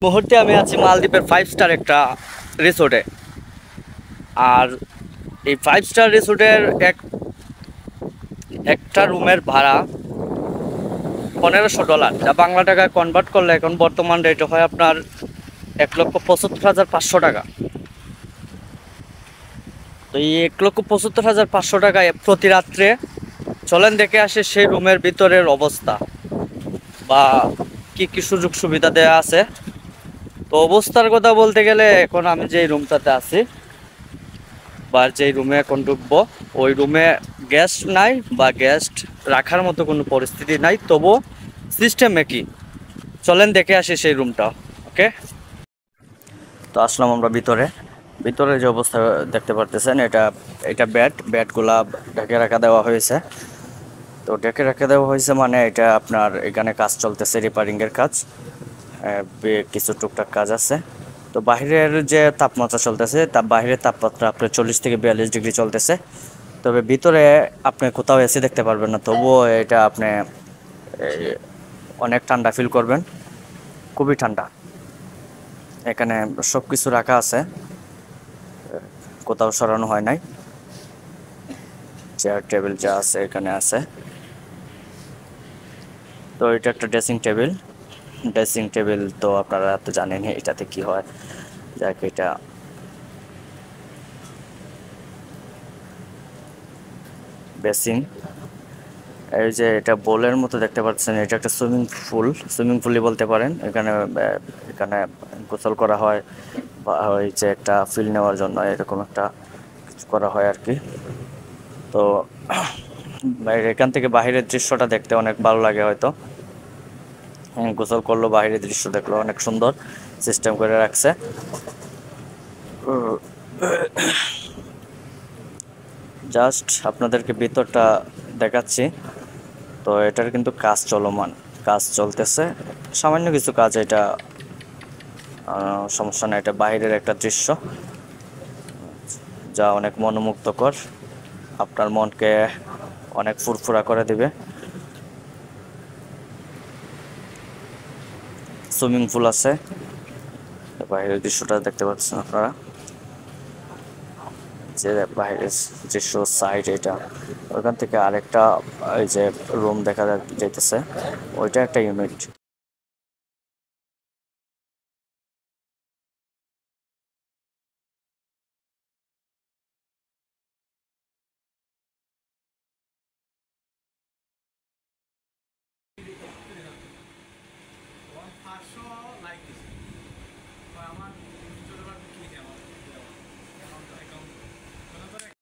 মুহূর্তে আমি আছি মালদ্বীপের 5 স্টার একটা রিসোর্টে। আর এই 5 স্টার রিসোর্টের একটা রুমের ভাড়া $1500, যা বাংলা টাকায় কনভার্ট করলে এখন বর্তমান রেট হয় আপনার 1,75,500 টাকা। তো এই 1,75,500 টাকায় প্রতি রাত্রে চলেন দেখে আসে সেই রুমের ভিতরের অবস্থা বা কি কি সুযোগ সুবিধা দেওয়া আছে। তো অবস্থার কথা বলতে গেলে এখন আমি যে রুমটাতে আছি বা যেই রুমে এখন ঢুকবো, ওই রুমে গেস্ট নাই বা গেস্ট রাখার মতো কোনো পরিস্থিতি নাই, তবু সিস্টেম একই। চলেন দেখে আসি সেই রুমটা। ওকে, তো আসলাম আমরা ভিতরে। ভিতরে যে অবস্থা দেখতে পারতেছেন, এটা এটা ব্যাটগুলা ঢেকে রাখা দেওয়া হয়েছে। তো ঢেকে রাখা দেওয়া হয়েছে মানে এটা আপনার এখানে কাজ চলতেছে, রিপেয়ারিংয়ের কাজ, কিছু টুকটাক কাজ আছে। তো বাইরের যে তাপমাত্রা চলতেছে, বাইরের তাপমাত্রা আপনার 40 থেকে 42 ডিগ্রি চলতেছে। তবে ভিতরে আপনি কোথাও এসি দেখতে পারবেন না, তবুও এটা আপনি অনেক ঠান্ডা ফিল করবেন, খুবই ঠান্ডা। এখানে সব কিছু রাখা আছে, কোথাও সরানো হয় নাই। চেয়ার টেবিল যা আছে এখানে আছে। তো এটা একটা ড্রেসিং টেবিল তো আপনারা তো জানেনই এটাতে কি হয়। যাক, এটা বেসিং। এই যে এটা বোলের মতো দেখতে পাচ্ছেন, এটা একটা সুইমিং পুলই বলতে পারেন। এখানে গোসল করা হয় বা ওই যে একটা ফিল নেওয়ার জন্য এরকম একটা কিছু করা হয় আর কি। তো এখান থেকে বাইরের দৃশ্যটা দেখতে অনেক ভালো লাগে হয়তো। গোসল করলো, বাইরের দৃশ্য দেখলো, অনেক সুন্দর সিস্টেম করে রাখছে। জাস্ট আপনাদেরকে ভিতরটা দেখাচ্ছি। তো এটার কিন্তু কাজ চলতেছে, সামান্য কিছু কাজ। এটা সমস্যা না, এটা বাইরের একটা দৃশ্য যা অনেক মনোমুগ্ধকর, আপনার মনকে অনেক ফুরফুরা করে দিবে। সুইমিং পুল আছে, বাইরের দৃশ্যটা দেখতে পাচ্ছেন আপনারা, যে বাইরের দৃশ্য সাইড এটা। ওইখান থেকে আরেকটা ওই যে রুম দেখা যাইতেছে, ওইটা একটা ইউনিট।